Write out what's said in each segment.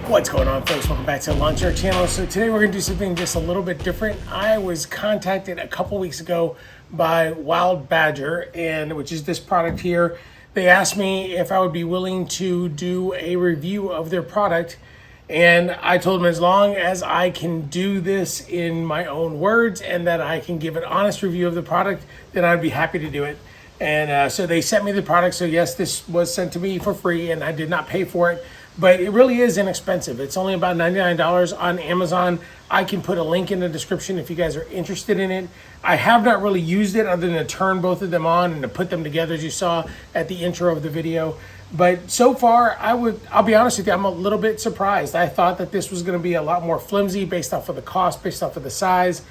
What's going on, folks? Welcome back to the Lawn Chair channel. So today we're going to do something just a little bit different. I was contacted a couple weeks ago by Wild Badger, and which is this product here. They asked me if I would be willing to do a review of their product, and I told them as long as I can do this in my own words and that I can give an honest review of the product, then I'd be happy to do it. And so they sent me the product. So yes, this was sent to me for free and I did not pay for it, but it really is inexpensive. It's only about $99 on Amazon. I can put a link in the description if you guys are interested in it. I have not really used it other than to turn both of them on and to put them together, as you saw at the intro of the video. But so far, I'll be honest with you, I'm a little bit surprised. I thought that this was going to be a lot more flimsy based off of the cost, based off of the size.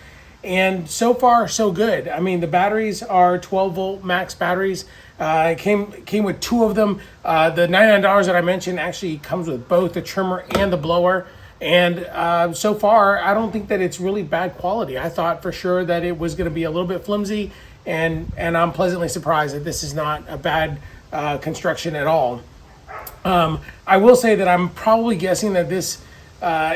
And so far, so good. I mean, the batteries are 12-volt max batteries. It came with two of them. The $99 that I mentioned actually comes with both the trimmer and the blower. And so far, I don't think that it's really bad quality. I thought for sure that it was going to be a little bit flimsy, and I'm pleasantly surprised that this is not a bad construction at all. I will say that I'm probably guessing that this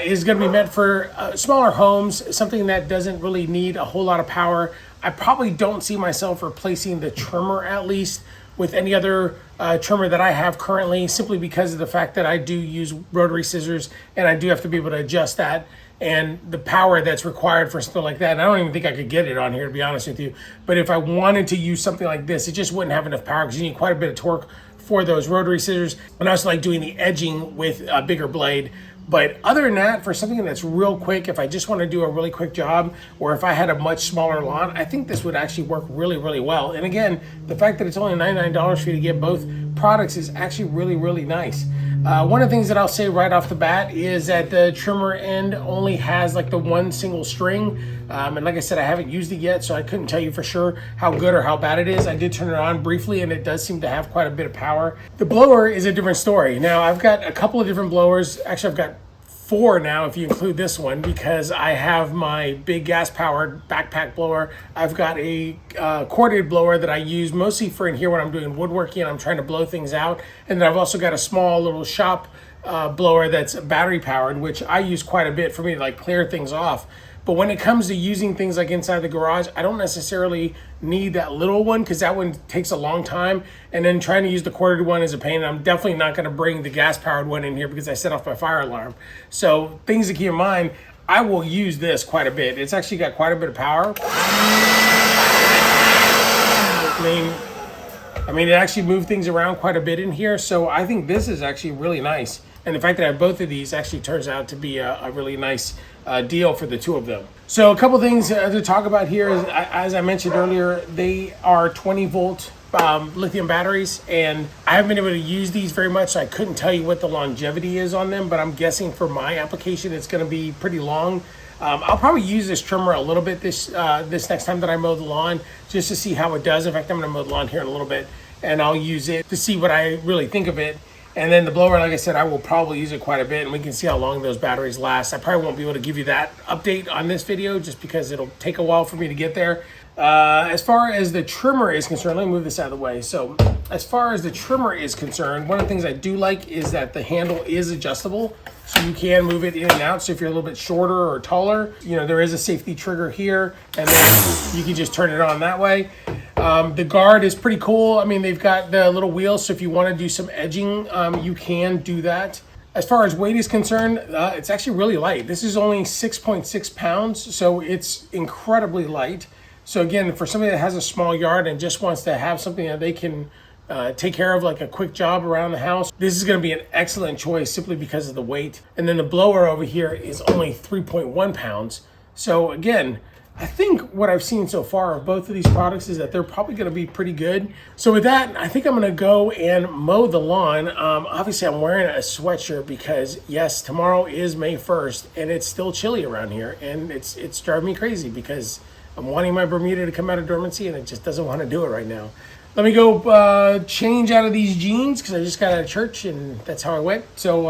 is going to be meant for smaller homes, something that doesn't really need a whole lot of power. I probably don't see myself replacing the trimmer, at least, with any other trimmer that I have currently, simply because of the fact that I do use rotary scissors and I do have to be able to adjust that and the power that's required for something like that. And I don't even think I could get it on here, to be honest with you. But if I wanted to use something like this, it just wouldn't have enough power because you need quite a bit of torque for those rotary scissors. And I also like doing the edging with a bigger blade. But other than that, for something that's real quick, if I just want to do a really quick job, or if I had a much smaller lawn, I think this would actually work really, really well. And again, the fact that it's only $99 for you to get both products is actually really, really nice. One of the things that I'll say right off the bat is that the trimmer end only has like the one single string. And like I said, I haven't used it yet, so I couldn't tell you for sure how good or how bad it is. I did turn it on briefly, and it does seem to have quite a bit of power. The blower is a different story. Now, I've got a couple of different blowers. Actually, I've got four now if you include this one, because I have my big gas-powered backpack blower. I've got a corded blower that I use mostly for in here when I'm doing woodworking and I'm trying to blow things out. And then I've also got a small little shop blower that's battery powered, which I use quite a bit for me to like clear things off. But when it comes to using things like inside the garage, I don't necessarily need that little one because that one takes a long time. And then trying to use the corded one is a pain. And I'm definitely not going to bring the gas-powered one in here because I set off my fire alarm. So things to keep in mind, I will use this quite a bit. It's actually got quite a bit of power. I mean, it actually moved things around quite a bit in here. So I think this is actually really nice. And the fact that I have both of these actually turns out to be a really nice deal for the two of them. So a couple things to talk about here is, as I mentioned earlier, they are 20-volt lithium batteries, and I haven't been able to use these very much, so I couldn't tell you what the longevity is on them, but I'm guessing for my application it's going to be pretty long. I'll probably use this trimmer a little bit this next time that I mow the lawn, just to see how it does. In fact, I'm going to mow the lawn here in a little bit, and I'll use it to see what I really think of it. And then the blower, like I said, I will probably use it quite a bit, and we can see how long those batteries last. I probably won't be able to give you that update on this video just because it'll take a while for me to get there. As far as the trimmer is concerned, let me move this out of the way. So as far as the trimmer is concerned, one of the things I do like is that the handle is adjustable. So you can move it in and out. So if you're a little bit shorter or taller, you know, there is a safety trigger here, and then you can just turn it on that way. The guard is pretty cool. I mean, they've got the little wheels, so if you want to do some edging, you can do that. As far as weight is concerned, it's actually really light. This is only 6.6 pounds, so it's incredibly light. So again, for somebody that has a small yard and just wants to have something that they can take care of, like a quick job around the house, this is going to be an excellent choice simply because of the weight. And then the blower over here is only 3.1 pounds. So again, I think what I've seen so far of both of these products is that they're probably going to be pretty good. So with that, I think I'm going to go and mow the lawn. Obviously, I'm wearing a sweatshirt because yes, tomorrow is May 1st and it's still chilly around here, and it's driving me crazy because I'm wanting my Bermuda to come out of dormancy and it just doesn't want to do it right now. Let me go change out of these jeans because I just got out of church and that's how I went. So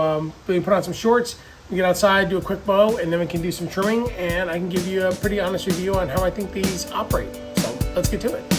let me put on some shorts. We get outside, do a quick mow, and then we can do some trimming, and I can give you a pretty honest review on how I think these operate. So let's get to it.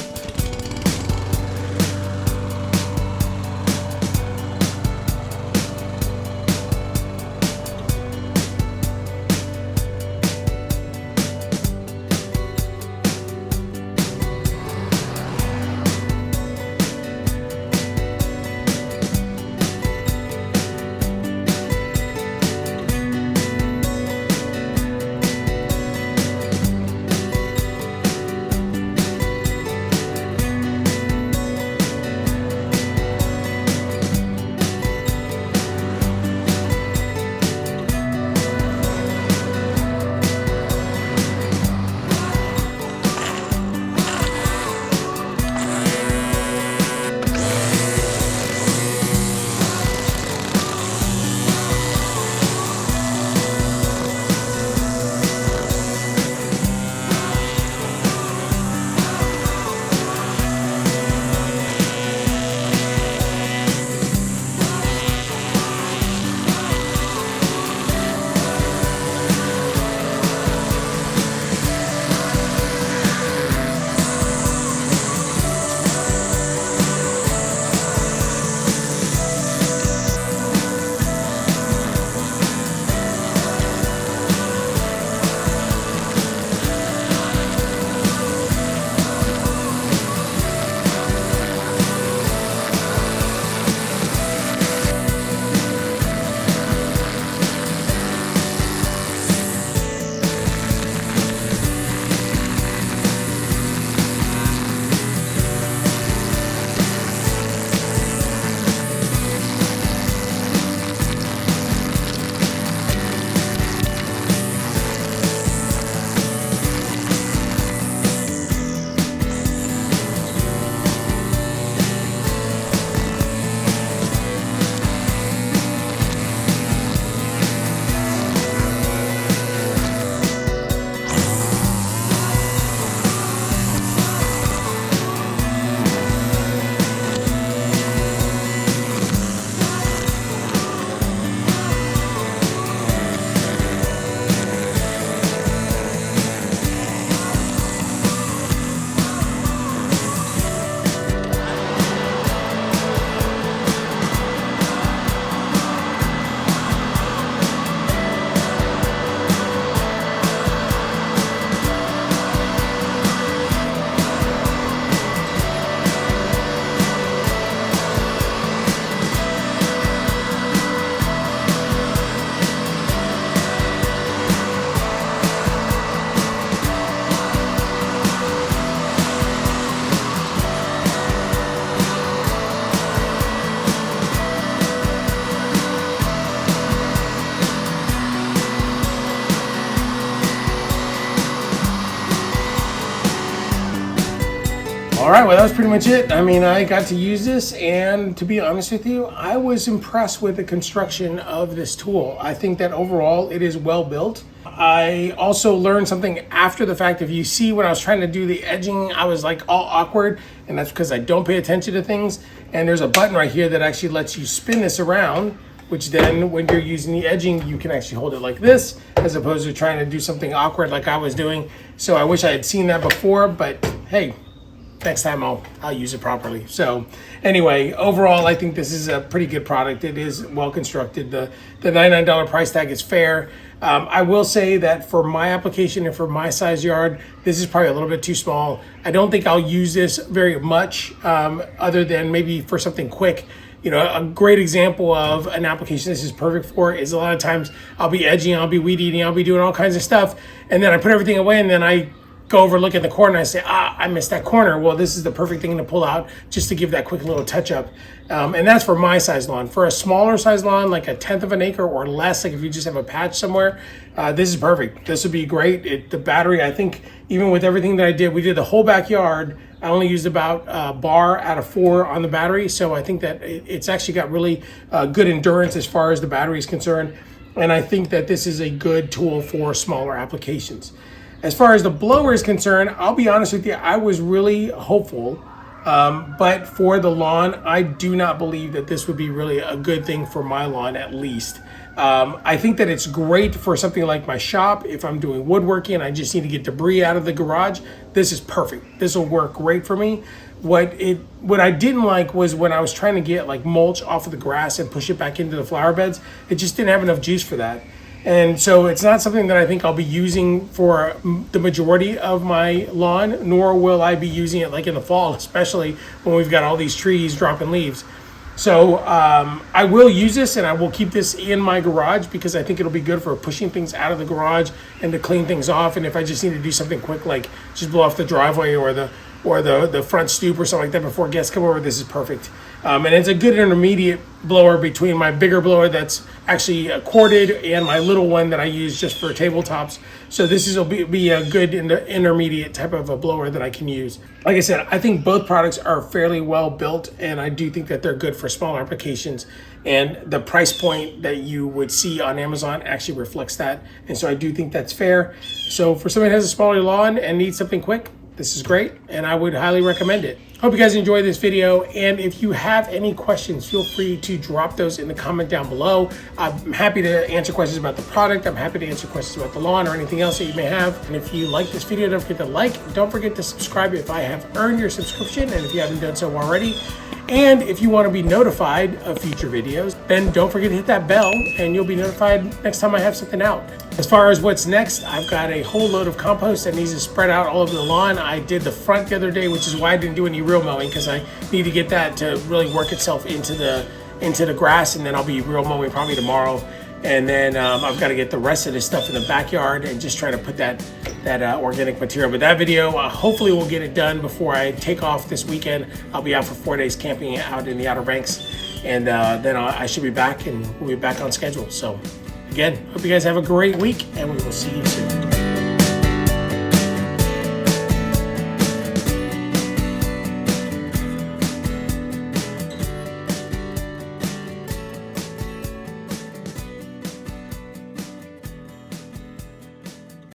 All right, well, that was pretty much it. I mean, I got to use this, and to be honest with you, I was impressed with the construction of this tool. I think that overall it is well built. I also learned something after the fact. If you see when I was trying to do the edging, I was like all awkward, and that's because I don't pay attention to things. And there's a button right here that actually lets you spin this around, which then when you're using the edging, you can actually hold it like this, as opposed to trying to do something awkward like I was doing. So I wish I had seen that before, but hey, next time I'll use it properly. So anyway, overall, I think this is a pretty good product. It is well constructed. The $99 price tag is fair. I will say that for my application and for my size yard, this is probably a little bit too small. I don't think I'll use this very much, other than maybe for something quick. You know, a great example of an application this is perfect for is a lot of times I'll be edging, I'll be weed eating, I'll be doing all kinds of stuff, and then I put everything away, and then I go over, look at the corner, and I say, I missed that corner. Well, this is the perfect thing to pull out just to give that quick little touch up. And that's for my size lawn. For a smaller size lawn, like 1/10 of an acre or less, like if you just have a patch somewhere, this is perfect. This would be great. The battery, I think, even with everything that I did, we did the whole backyard. I only used about a bar out of 4 on the battery. So I think that it's actually got really good endurance as far as the battery is concerned. And I think that this is a good tool for smaller applications. As far as the blower is concerned, I'll be honest with you, I was really hopeful. But for the lawn, I do not believe that this would be really a good thing for my lawn, at least. I think that it's great for something like my shop. If I'm doing woodworking and I just need to get debris out of the garage, this is perfect. This will work great for me. What I didn't like was when I was trying to get like mulch off of the grass and push it back into the flower beds, it just didn't have enough juice for that. And so it's not something that I think I'll be using for the majority of my lawn, nor will I be using it like in the fall, especially when we've got all these trees dropping leaves. So I will use this, and I will keep this in my garage because I think it'll be good for pushing things out of the garage and to clean things off. And if I just need to do something quick, like just blow off the driveway or the front stoop or something like that before guests come over, this is perfect. And it's a good intermediate blower between my bigger blower that's actually corded and my little one that I use just for tabletops. So this will be a good intermediate type of a blower that I can use. Like I said, I think both products are fairly well built, and I do think that they're good for smaller applications. And the price point that you would see on Amazon actually reflects that. And so I do think that's fair. So for somebody who has a smaller lawn and needs something quick, this is great, and I would highly recommend it. Hope you guys enjoyed this video, and if you have any questions, feel free to drop those in the comment down below. I'm happy to answer questions about the product. I'm happy to answer questions about the lawn or anything else that you may have. And if you like this video, don't forget to like. Don't forget to subscribe if I have earned your subscription, and if you haven't done so already. And if you want to be notified of future videos, then don't forget to hit that bell, and you'll be notified next time I have something out. As far as what's next, I've got a whole load of compost that needs to spread out all over the lawn. I did the front the other day, which is why I didn't do any real mowing, because I need to get that to really work itself into the grass, and then I'll be real mowing probably tomorrow. And then I've got to get the rest of this stuff in the backyard and just try to put that organic material. But that video, hopefully we'll get it done before I take off this weekend. I'll be out for 4 days camping out in the Outer Banks. And then I should be back, and we'll be back on schedule. So again, hope you guys have a great week, and we will see you soon.